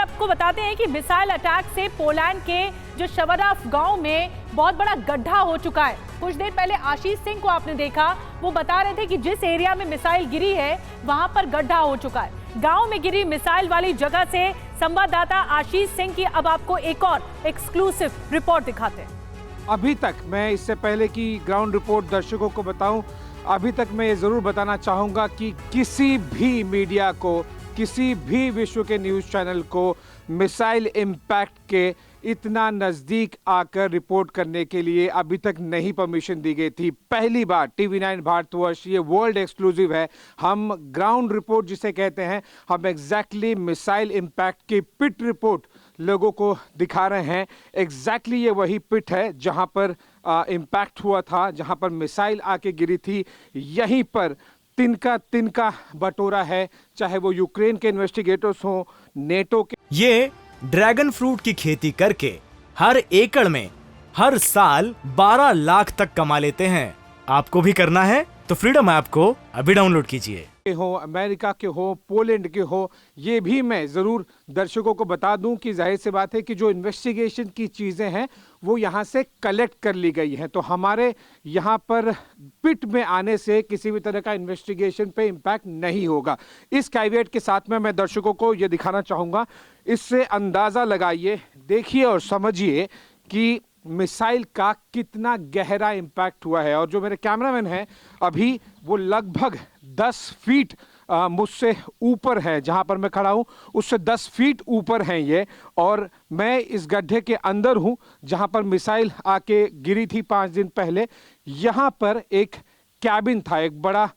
आपको बताते हैं कि मिसाइल अटैक से पोलैंड के जो शवराफ गांव में बहुत बड़ा गड्ढा हो चुका है। कुछ देर पहले आशीष सिंह को आपने देखा, वो बता रहे थे कि जिस एरिया में मिसाइल गिरी है वहां पर गड्ढा हो चुका है। गांव में गिरी मिसाइल वाली जगह से संवाददाता आशीष सिंह की अब आपको एक और एक्सक्लूसिव रिपोर्ट दिखाते हैं। अभी तक मैं इससे पहले की ग्राउंड रिपोर्ट दर्शकों को बताऊं, अभी तक मैं ये जरूर बताना चाहूंगा कि किसी भी मीडिया को, किसी भी विश्व के न्यूज़ चैनल को मिसाइल इम्पैक्ट के इतना नज़दीक आकर रिपोर्ट करने के लिए अभी तक नहीं परमिशन दी गई थी। पहली बार TV9 भारतवर्ष, ये वर्ल्ड एक्सक्लूसिव है। हम ग्राउंड रिपोर्ट जिसे कहते हैं, हम एग्जैक्टली मिसाइल इम्पैक्ट की पिट रिपोर्ट लोगों को दिखा रहे हैं। एग्जैक्टली ये वही पिट है जहां पर इम्पैक्ट हुआ था, जहां पर मिसाइल आके गिरी थी। यहीं पर तिनका बटोरा है, चाहे वो यूक्रेन के इन्वेस्टिगेटर्स हो, नेटो के। ये ड्रैगन फ्रूट की खेती करके हर एकड़ में हर साल 12 लाख तक कमा लेते हैं। आपको भी करना है तो फ्रीडम ऐप को अभी डाउनलोड कीजिए। हो, अमेरिका के हो, पोलैंड के हो, ये भी मैं ज़रूर दर्शकों को बता दूं कि जाहिर सी बात है कि जो इन्वेस्टिगेशन की चीज़ें हैं वो यहाँ से कलेक्ट कर ली गई हैं। तो हमारे यहाँ पर पिट में आने से किसी भी तरह का इन्वेस्टिगेशन पे इम्पैक्ट नहीं होगा। इस कैविएट के साथ में मैं दर्शकों को ये दिखाना चाहूँगा, इससे अंदाज़ा लगाइए, देखिए और समझिए कि मिसाइल का कितना गहरा इम्पैक्ट हुआ है। और जो मेरे कैमरामैन हैं अभी वो लगभग 10 फीट मुझसे ऊपर है, जहां पर मैं खड़ा हूं उससे 10 फीट ऊपर हैं ये, और मैं इस गड्ढे के अंदर हूं जहां पर मिसाइल आके गिरी थी 5 दिन पहले। यहां पर एक कैबिन था, एक बड़ा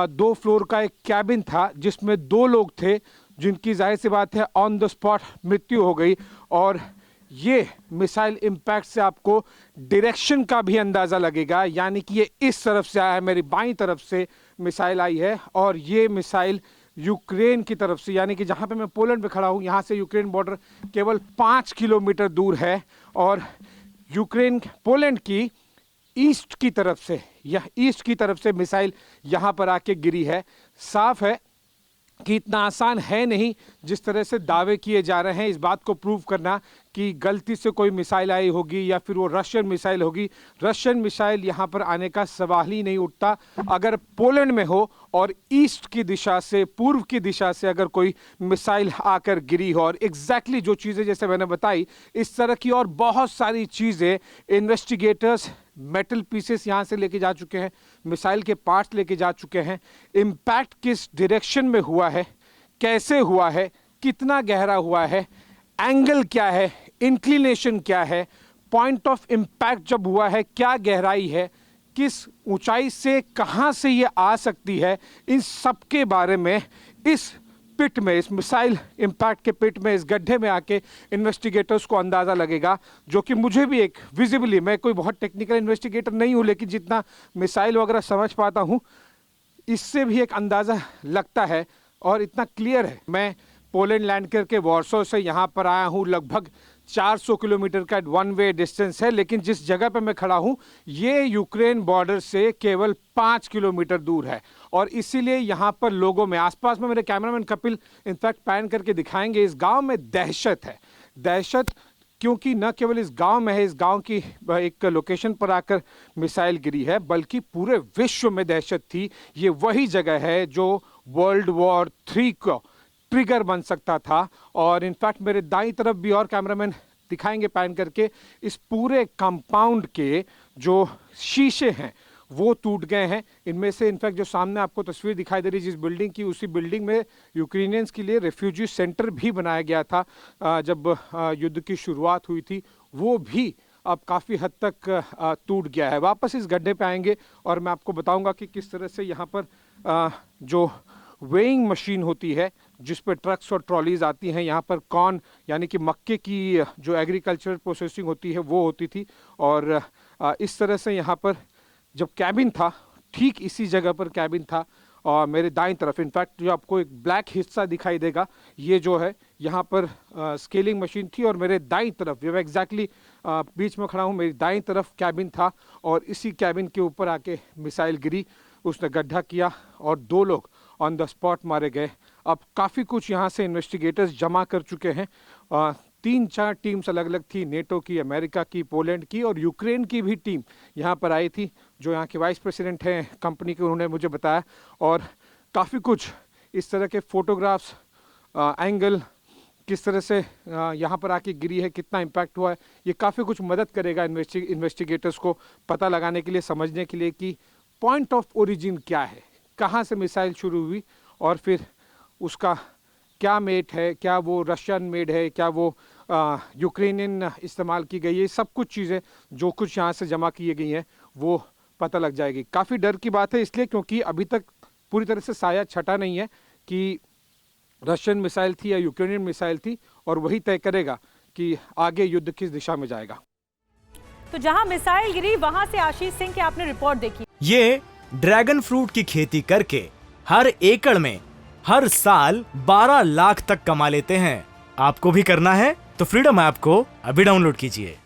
2 फ्लोर का एक कैबिन था जिसमें 2 लोग थे जिनकी जाहिर सी बात है ऑन द स्पॉट मृत्यु हो गई। और ये मिसाइल इम्पैक्ट से आपको डायरेक्शन का भी अंदाज़ा लगेगा, यानी कि ये इस तरफ से आया है, मेरी बाईं तरफ से मिसाइल आई है और ये मिसाइल यूक्रेन की तरफ से, यानी कि जहाँ पे मैं पोलैंड में खड़ा हूँ यहाँ से यूक्रेन बॉर्डर केवल 5 किलोमीटर दूर है। और यूक्रेन पोलैंड की ईस्ट की तरफ से, यह ईस्ट की तरफ से मिसाइल यहाँ पर आके गिरी है। साफ है कि इतना आसान है नहीं जिस तरह से दावे किए जा रहे हैं इस बात को प्रूव करना कि गलती से कोई मिसाइल आई होगी या फिर वो रशियन मिसाइल होगी। रशियन मिसाइल यहाँ पर आने का सवाल ही नहीं उठता। अगर पोलैंड में हो और ईस्ट की दिशा से, पूर्व की दिशा से अगर कोई मिसाइल आकर गिरी हो, और एग्जैक्टली जो चीज़ें जैसे मैंने बताई, इस तरह की और बहुत सारी चीज़ें इन्वेस्टिगेटर्स मेटल पीसेस यहाँ से लेके जा चुके हैं, मिसाइल के पार्ट्स लेके जा चुके हैं। इम्पैक्ट किस डायरेक्शन में हुआ है, कैसे हुआ है, कितना गहरा हुआ है, एंगल क्या है, इंक्लिनेशन क्या है, पॉइंट ऑफ इम्पैक्ट जब हुआ है क्या गहराई है, किस ऊंचाई से कहाँ से ये आ सकती है, इन सब के बारे में इस पिट में, इस मिसाइल इम्पैक्ट के पिट में, इस गड्ढे में आके इन्वेस्टिगेटर्स को अंदाज़ा लगेगा। जो कि मुझे भी एक विजिबली, मैं कोई बहुत टेक्निकल इन्वेस्टिगेटर नहीं हूँ, लेकिन जितना मिसाइल वगैरह समझ पाता हूँ इससे भी एक अंदाज़ा लगता है और इतना क्लियर है। मैं पोलैंड लैंड करके वॉर्सो से यहाँ पर आया हूँ, लगभग 400 किलोमीटर का 1 वे डिस्टेंस है, लेकिन जिस जगह पे मैं खड़ा हूँ ये यूक्रेन बॉर्डर से केवल 5 किलोमीटर दूर है। और इसीलिए यहाँ पर लोगों में, आसपास में, मेरे कैमरामैन कपिल इनफैक्ट पैन करके दिखाएंगे, इस गांव में दहशत है। दहशत क्योंकि न केवल इस गांव में है, इस गांव की एक लोकेशन पर आकर मिसाइल गिरी है, बल्कि पूरे विश्व में दहशत थी। ये वही जगह है जो वर्ल्ड वॉर 3 को ट्रिगर बन सकता था। और इनफैक्ट मेरे दाईं तरफ भी और कैमरामैन दिखाएंगे पैन करके, इस पूरे कंपाउंड के जो शीशे हैं वो टूट गए हैं। इनमें से इनफैक्ट जो सामने आपको तस्वीर दिखाई दे रही है जिस बिल्डिंग की, उसी बिल्डिंग में यूक्रेनियंस के लिए रेफ्यूजी सेंटर भी बनाया गया था जब युद्ध की शुरुआत हुई थी, वो भी अब काफ़ी हद तक टूट गया है। वापस इस गड्ढे पे आएंगे और मैं आपको बताऊंगा कि किस तरह से यहाँ पर जो वेइंग मशीन होती है जिस पर ट्रक्स और ट्रॉलीज आती हैं, यहाँ पर कॉर्न यानी कि मक्के की जो एग्रीकल्चर प्रोसेसिंग होती है वो होती थी। और इस तरह से यहाँ पर जब कैबिन था, ठीक इसी जगह पर कैबिन था। और मेरे दाईं तरफ इनफैक्ट जो आपको एक ब्लैक हिस्सा दिखाई देगा, ये जो है यहाँ पर स्केलिंग मशीन थी। और मेरे दाईं तरफ, जब एग्जैक्टली बीच में खड़ा हूँ, मेरी दाईं तरफ कैबिन था और इसी कैबिन के ऊपर आके मिसाइल गिरी, उसने गड्ढा किया और 2 लोग ऑन द स्पॉट मारे गए। अब काफ़ी कुछ यहाँ से इन्वेस्टिगेटर्स जमा कर चुके हैं। 3-4 टीम्स अलग अलग थी, नेटो की, अमेरिका की, पोलैंड की और यूक्रेन की भी टीम यहाँ पर आई थी। जो यहाँ के वाइस प्रेसिडेंट हैं कंपनी के, उन्होंने मुझे बताया। और काफ़ी कुछ इस तरह के फोटोग्राफ्स, एंगल, किस तरह से यहाँ पर आके गिरी है, कितना इम्पैक्ट हुआ है, ये काफ़ी कुछ मदद करेगा इन्वेस्टिगेटर्स को पता लगाने के लिए, समझने के लिए कि पॉइंट ऑफ ओरिजिन क्या है, कहाँ से मिसाइल शुरू हुई और फिर उसका क्या मेट है, क्या वो रशियन मेड है, क्या वो यूक्रेनियन इस्तेमाल की गई है। सब कुछ चीज़ें जो कुछ यहाँ से जमा की गई हैं वो पता लग जाएगी। काफ़ी डर की बात है इसलिए क्योंकि अभी तक पूरी तरह से साया छटा नहीं है कि रशियन मिसाइल थी या यूक्रेनियन मिसाइल थी, और वही तय करेगा कि आगे युद्ध किस दिशा में जाएगा। तो जहां मिसाइल गिरी वहां से आशीष सिंह की आपने रिपोर्ट देखी। ये ड्रैगन फ्रूट की खेती करके हर एकड़ में हर साल 12 लाख तक कमा लेते हैं। आपको भी करना है तो फ्रीडम ऐप को अभी डाउनलोड कीजिए।